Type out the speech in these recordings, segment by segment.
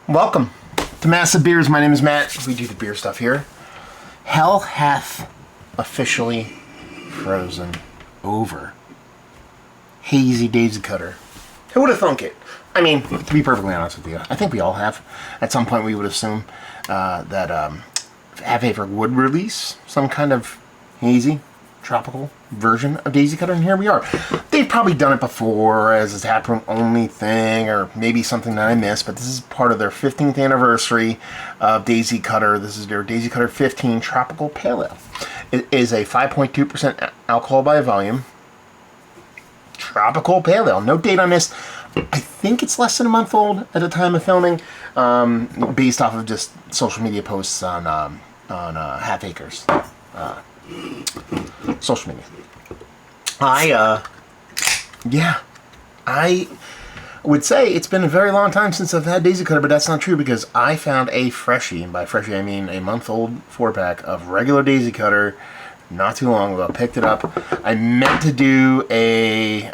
Welcome to Massive Beers. My name is Matt. We do the beer stuff here. Hell hath officially frozen over. Hazy Daisy Cutter. Who would have thunk it? I mean, to be perfectly honest with you, I think we all have. At some point we would assume that Half Acre would release some kind of hazy, tropical version of Daisy Cutter, and here we are. They've probably done it before as a taproom only thing, or maybe something that I missed, but this is part of their 15th anniversary of Daisy Cutter. This is their Daisy Cutter 15 Tropical Pale Ale. It is a 5.2% alcohol by volume. Tropical Pale Ale. No date on this. I think it's less than a month old at the time of filming, based off of just social media posts on Half Acre's social media. I would say it's been a very long time since I've had Daisy Cutter, but that's not true because I found a freshie, and by freshie I mean a month-old 4-pack of regular Daisy Cutter not too long ago. I picked it up. I meant to do a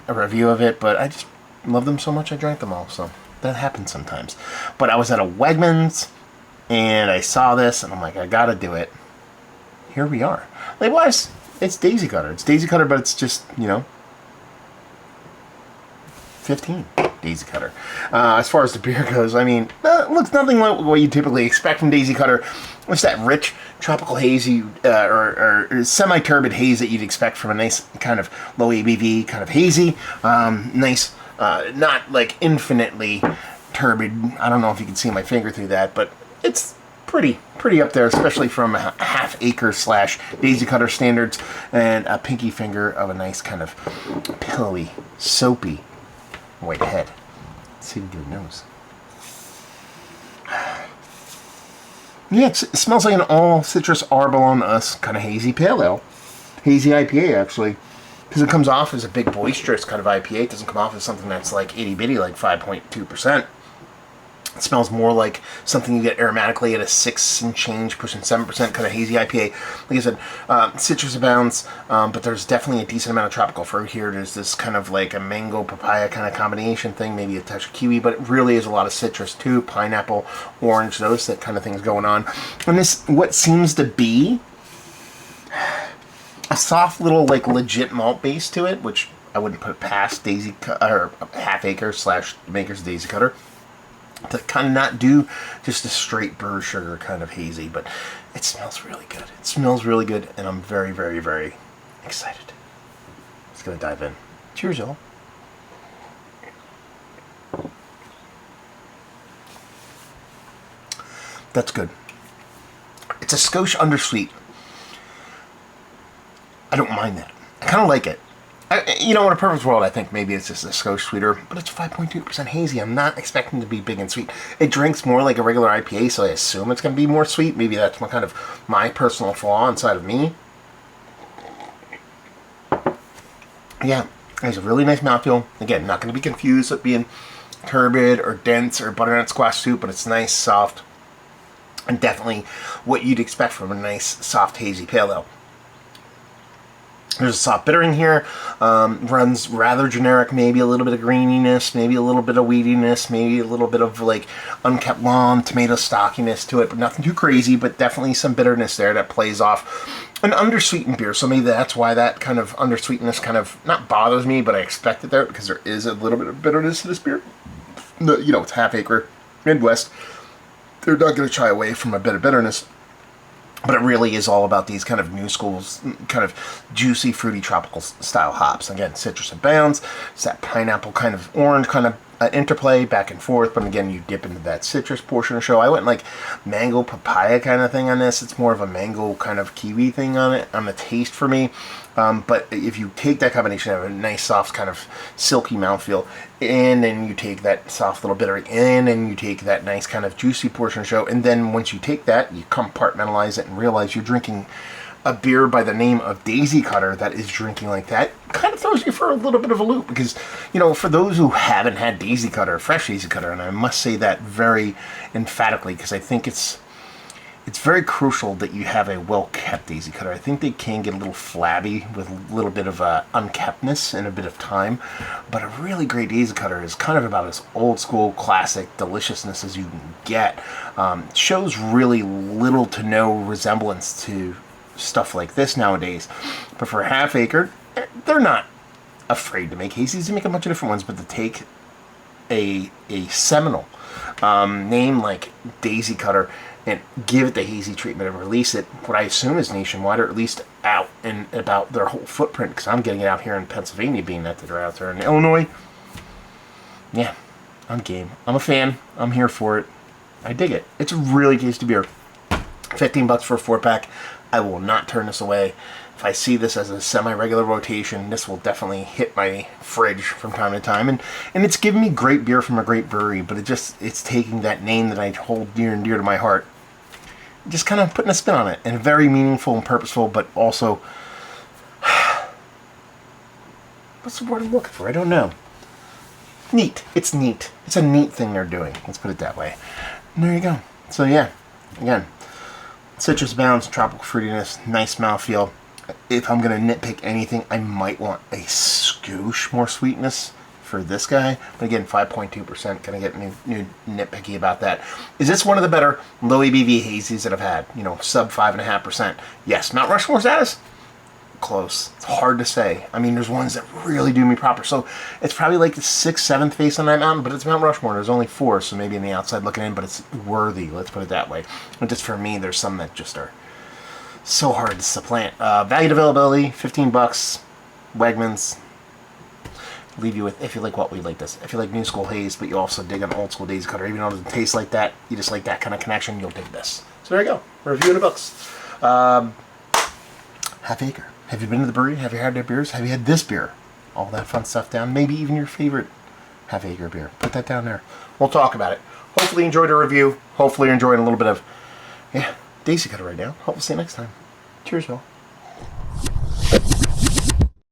review of it, but I just love them so much I drank them all, so that happens sometimes. But I was at a Wegmans, and I saw this, and I'm like, I gotta do it. Here we are. Label-wise, it's Daisy Cutter. It's Daisy Cutter, but it's just, 15 Daisy Cutter. As far as the beer goes, I mean, it looks nothing like what you typically expect from Daisy Cutter. It's that rich tropical hazy or semi-turbid haze that you'd expect from a nice kind of low ABV kind of hazy. Nice, not like infinitely turbid. I don't know if you can see my finger through that, but it's pretty up there, especially from a Half Acre / Daisy Cutter standards, and a pinky finger of a nice kind of pillowy, soapy white head. Let's see if you get a nose. Yeah, it smells like an all citrus arbol on us kind of hazy pale ale. Hazy IPA, actually. Because it comes off as a big boisterous kind of IPA. It doesn't come off as something that's like itty bitty, like 5.2%. It smells more like something you get aromatically at a 6 and change, pushing 7% kind of hazy IPA. Like I said, citrus abounds, but there's definitely a decent amount of tropical fruit here. There's this kind of like a mango papaya kind of combination thing, maybe a touch of kiwi, but it really is a lot of citrus too. Pineapple, orange, those that kind of things going on. And this, what seems to be a soft little like legit malt base to it, which I wouldn't put past Daisy or Half Acre / Maker's Daisy Cutter, to kind of not do just a straight burr sugar kind of hazy, but it smells really good. It smells really good, and I'm very, very, very excited. Let's go dive in. Cheers, y'all. That's good. It's a skosh undersweet. I don't mind that. I kind of like it. In a perfect world, I think maybe it's just a skosh sweeter, but it's 5.2% hazy. I'm not expecting it to be big and sweet. It drinks more like a regular IPA, so I assume it's going to be more sweet. Maybe that's my personal flaw inside of me. Yeah, it has a really nice mouthfeel. Again, not going to be confused with being turbid or dense or butternut squash soup, but it's nice, soft, and definitely what you'd expect from a nice, soft, hazy pale ale. There's a soft bitter in here, runs rather generic, maybe a little bit of greeniness, maybe a little bit of weediness, maybe a little bit of like unkept lawn, tomato stockiness to it, but nothing too crazy, but definitely some bitterness there that plays off an undersweetened beer. So maybe that's why that kind of undersweetness kind of not bothers me, but I expect it there because there is a little bit of bitterness to this beer. It's Half Acre, Midwest. They're not going to shy away from a bit of bitterness. But it really is all about these kind of new schools, kind of juicy, fruity, tropical style hops. Again, citrus abounds. It's that pineapple kind of orange kind of interplay back and forth. But again, you dip into that citrus portion of the show. I went like mango papaya kind of thing on this. It's more of a mango kind of kiwi thing on it, on the taste for me. But if you take that combination of a nice, soft, kind of silky mouthfeel, and then you take that soft little bitter, and then you take that nice kind of juicy portion of the show, and then once you take that, you compartmentalize it and realize you're drinking a beer by the name of Daisy Cutter that is drinking like that, kind of throws you for a little bit of a loop because, for those who haven't had Daisy Cutter, fresh Daisy Cutter, and I must say that very emphatically because I think it's it's very crucial that you have a well-kept daisy cutter. I think they can get a little flabby with a little bit of unkeptness and a bit of time, but a really great daisy cutter is kind of about as old school, classic deliciousness as you can get. Shows really little to no resemblance to stuff like this nowadays, but for Half Acre, they're not afraid to make Hazies. They make a bunch of different ones, but to take a seminal name like Daisy Cutter and give it the Hazie treatment and release it, what I assume is nationwide, or at least out and about their whole footprint, because I'm getting it out here in Pennsylvania, being that they're out there in Illinois. Yeah, I'm game. I'm a fan. I'm here for it. I dig it. It's a really tasty beer. $15 for a 4-pack. I will not turn this away. If I see this as a semi-regular rotation, this will definitely hit my fridge from time to time. And it's giving me great beer from a great brewery, but it's taking that name that I hold near and dear to my heart, just kind of putting a spin on it, and very meaningful and purposeful, but also, what's the word I'm looking for? I don't know. Neat. It's neat. It's a neat thing they're doing. Let's put it that way. And there you go. So yeah, again, citrus balance, tropical fruitiness, nice mouthfeel. If I'm going to nitpick anything, I might want a skoosh more sweetness for this guy. But again, 5.2%. Going to get new nitpicky about that. Is this one of the better low ABV hazies that I've had? You know, sub 5.5%. Yes. Mount Rushmore status? Close. It's hard to say. I mean, there's ones that really do me proper. So it's probably like the 6th, 7th face on that mountain, but it's Mount Rushmore. There's only 4, so maybe on the outside looking in, but it's worthy. Let's put it that way. But just for me, there's some that just are so hard to supplant. Valued availability, $15. Wegmans. Leave you with, if you like what we like this. If you like new school haze, but you also dig an old school Daisy Cutter, even though it doesn't taste like that, you just like that kind of connection, you'll dig this. So there you go. Review in the books. Half Acre. Have you been to the brewery? Have you had their beers? Have you had this beer? All that fun stuff down. Maybe even your favorite Half Acre beer. Put that down there. We'll talk about it. Hopefully you enjoyed the review. Hopefully you're enjoying a little bit of, Daisy Cutter right now. Hope we'll see you next time. Cheers, y'all.